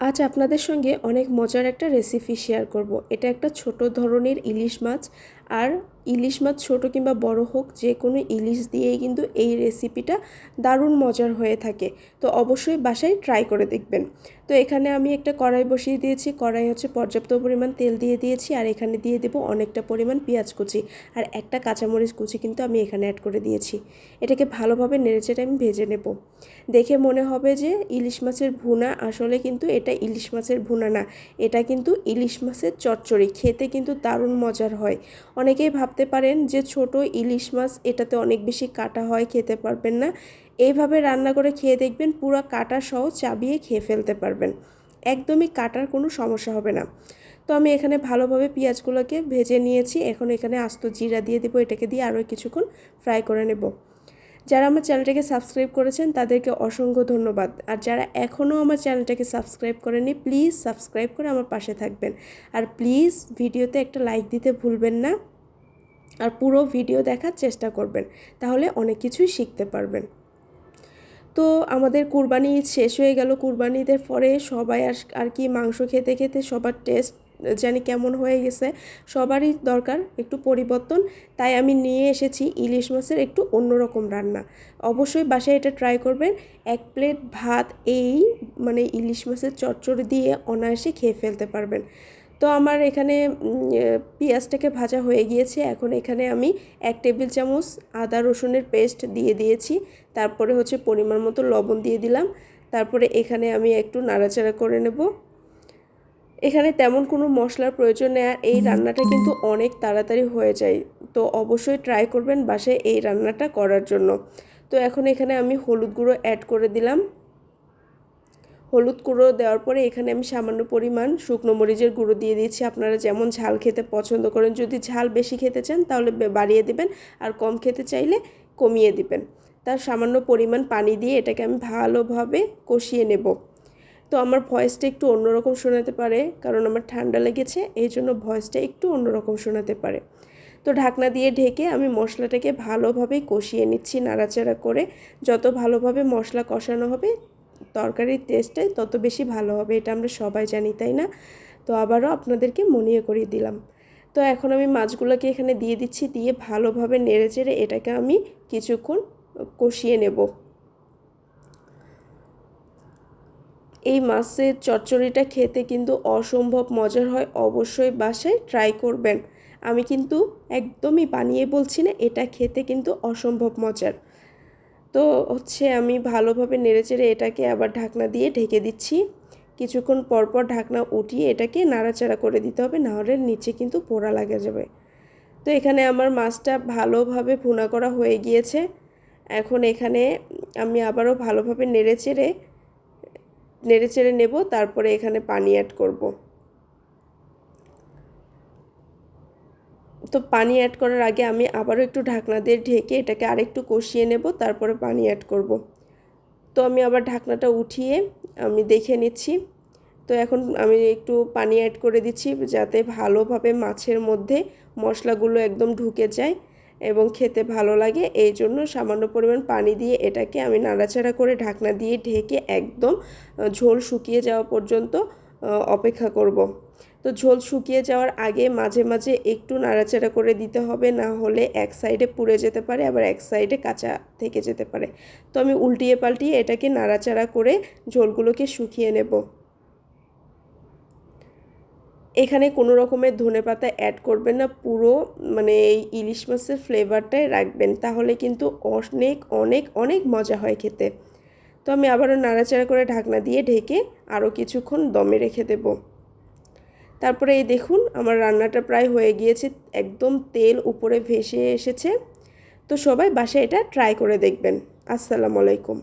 আজ আপনাদের সঙ্গে অনেক মজার একটা রেসিপি শেয়ার করব। এটা একটা ছোট ধরনের ইলিশ মাছ। আর ইলিশ মাছ ছোট কিংবা বড় হোক, যে কোনো ইলিশ দিয়েই কিন্তু এই রেসিপিটা দারুণ মজার হয়ে থাকে। তো অবশ্যই বাসায় ট্রাই করে দেখবেন। তো এখানে আমি একটা কড়াই বসিয়ে দিয়েছি। কড়াই হচ্ছে পর্যাপ্ত পরিমাণ তেল দিয়ে দিয়েছি, আর এখানে দিয়ে দেব অনেকটা পরিমাণ পেঁয়াজ কুচি আর একটা কাঁচামরিচ কুচি কিন্তু আমি এখানে অ্যাড করে দিয়েছি। এটাকে ভালোভাবে নেড়েচেড়ে আমি ভেজে নেব। দেখে মনে হবে যে ইলিশ মাছের ভুনা, আসলে কিন্তু এটা ইলিশ মাছের ভুনা না, এটা কিন্তু ইলিশ মাছের চচ্চড়ি। খেতে কিন্তু দারুণ মজার হয়। অনেকেই ভাবতে পারেন যে ছোট ইলিশ মাছ, এটাতে অনেক বেশি কাটা হয়, খেতে পারবেন না। এইভাবে রান্না করে খেয়ে দেখবেন, পুরো কাটা সহ চাবিয়ে খেয়ে ফেলতে পারবেন। একদমই কাটার কোনো সমস্যা হবে না। তো আমি এখানে ভালোভাবে পেঁয়াজগুলোকে ভেজে নিয়েছি। এখন এখানে আস্ত জিরা দিয়ে দেবো। এটাকে দিয়ে আরও কিছুক্ষণ ফ্রাই করে নেব। যারা আমার চ্যানেলটাকে সাবস্ক্রাইব করেছেন তাদেরকে অসংখ্য ধন্যবাদ। আর যারা এখনও আমার চ্যানেলটাকে সাবস্ক্রাইব করেনি, প্লিজ সাবস্ক্রাইব করে আমার পাশে থাকবেন। আর প্লিজ ভিডিওতে একটা লাইক দিতে ভুলবেন না। আর পুরো ভিডিও দেখার চেষ্টা করবেন, তাহলে অনেক কিছুই শিখতে পারবেন। তো আমাদের কুরবানি ঈদ শেষ হয়ে গেল। কুরবানি ঈদের পরে সবাই আর কি মাংস খেতে খেতে সবার টেস্ট জানি কেমন হয়ে গেছে। সবারই দরকার একটু পরিবর্তন। তাই আমি নিয়ে এসেছি ইলিশ মাছের একটু অন্যরকম রান্না। অবশ্যই বাসায় এটা ট্রাই করবেন। 1 প্লেট ভাত এই ইলিশ মাছের চচ্চড়ি দিয়ে অনায়াসে খেয়ে ফেলতে পারবেন। তো আমার এখানে পেঁয়াজটাকে ভাজা হয়ে গিয়েছে। এখন এখানে আমি 1 টেবিল চামচ আদা রসুনের পেস্ট দিয়ে দিয়েছি। তারপরে হচ্ছে পরিমাণ মতো লবণ দিয়ে দিলাম। তারপরে এখানে আমি একটু নাড়াচাড়া করে নেব। এখানে তেমন কোনো মশলার প্রয়োজন নেই। আর এই রান্নাটা কিন্তু অনেক তাড়াতাড়ি হয়ে যায়। তো অবশ্যই ট্রাই করবেন বাসায় এই রান্নাটা করার জন্য। তো এখন এখানে আমি হলুদ গুঁড়ো অ্যাড করে দিলাম। হলুদ গুঁড়ো দেওয়ার পরে এখানে আমি সামান্য পরিমাণ শুকনো মরিচের গুঁড়ো দিয়ে দিয়েছি। আপনারা যেমন ঝাল খেতে পছন্দ করেন, যদি ঝাল বেশি খেতে চান তাহলে বাড়িয়ে দিবেন, আর কম খেতে চাইলে কমিয়ে দিবেন। তার সামান্য পরিমাণ পানি দিয়ে এটাকে আমি ভালোভাবে কষিয়ে নেব। তো আমার ভয়েসটা একটু অন্যরকম শোনাতে পারে, কারণ আমার ঠান্ডা লেগেছে, এই জন্য ভয়েসটা একটু অন্যরকম শোনাতে পারে। তো ঢাকনা দিয়ে ঢেকে আমি মশলাটাকে ভালোভাবে কষিয়ে নিচ্ছি নাড়াচাড়া করে। যত ভালোভাবে মশলা কষানো হবে, তরকারির টেস্টে তত বেশি ভালো হবে, এটা আমরা সবাই জানি, তাই না? তো আবারও আপনাদেরকে মনে করিয়ে দিলাম। তো এখন আমি মাছগুলোকে এখানে দিয়ে দিচ্ছি। দিয়ে ভালোভাবে নেড়েচেড়ে এটাকে আমি কিছুক্ষণ কষিয়ে নেব। এই মাছের চচ্চড়িটা খেতে কিন্তু অসম্ভব মজার হয়। অবশ্যই বাসায় ট্রাই করবেন। আমি কিন্তু একদমই বানিয়ে বলছি না, এটা খেতে কিন্তু অসম্ভব মজার। তো হচ্ছে আমি ভালোভাবে নেড়েচেড়ে এটাকে আবার ঢাকনা দিয়ে ঢেকে দিচ্ছি। কিছুক্ষণ পরপর ঢাকনা উঠিয়ে এটাকে নাড়াচাড়া করে দিতে হবে, নাহলে নিচে কিন্তু পোড়া লাগে যাবে। তো এখানে আমার মাছটা ভালোভাবে ভুনা করা হয়ে গিয়েছে। এখন এখানে আমি আবারও ভালোভাবে নেড়েচেড়ে নেব। তারপরে এখানে পানি অ্যাড করব। তো পানি অ্যাড করার আগে আমি আবারও একটু ঢাকনা দিয়ে ঢেকে এটাকে আরেকটু কষিয়ে নেব, তারপরে পানি অ্যাড করব। তো আমি আবার ঢাকনাটা উঠিয়ে আমি দেখে নিচ্ছি। তো এখন আমি একটু পানি অ্যাড করে দিচ্ছি, যাতে ভালোভাবে মাছের মধ্যে মশলাগুলো একদম ঢুকে যায় এবং খেতে ভালো লাগে। এই জন্য সামান্য পরিমাণ পানি দিয়ে এটাকে আমি নাড়াচাড়া করে ঢাকনা দিয়ে ঢেকে একদম ঝোল শুকিয়ে যাওয়া পর্যন্ত অপেক্ষা করব। তো ঝোল শুকিয়ে যাওয়ার আগে মাঝে মাঝে একটু নাড়াচাড়া করে দিতে হবে, না হলে এক সাইডে পুড়ে যেতে পারে, আবার এক সাইডে কাঁচা থেকে যেতে পারে। তো আমি উল্টিয়ে পাল্টিয়ে এটাকে নাড়াচাড়া করে ঝোলগুলোকে শুকিয়ে নেব। এখানে কোনো রকমের ধনেপাতা অ্যাড করবেন না, পুরো এই ইলিশ মাছের ফ্লেভারটাই রাখবেন, তাহলে কিন্তু অনেক অনেক অনেক মজা হয় খেতে। তো আমি আবারও নাড়াচাড়া করে ঢাকনা দিয়ে ঢেকে আরও কিছুক্ষণ দমে রেখে দেব। তারপরে এই দেখুন আমার রান্নাটা প্রায় হয়ে গিয়েছে, একদম তেল উপরে ভেসে এসেছে। তো সবাই বাসায় এটা ট্রাই করে দেখবেন। আসসালামু আলাইকুম।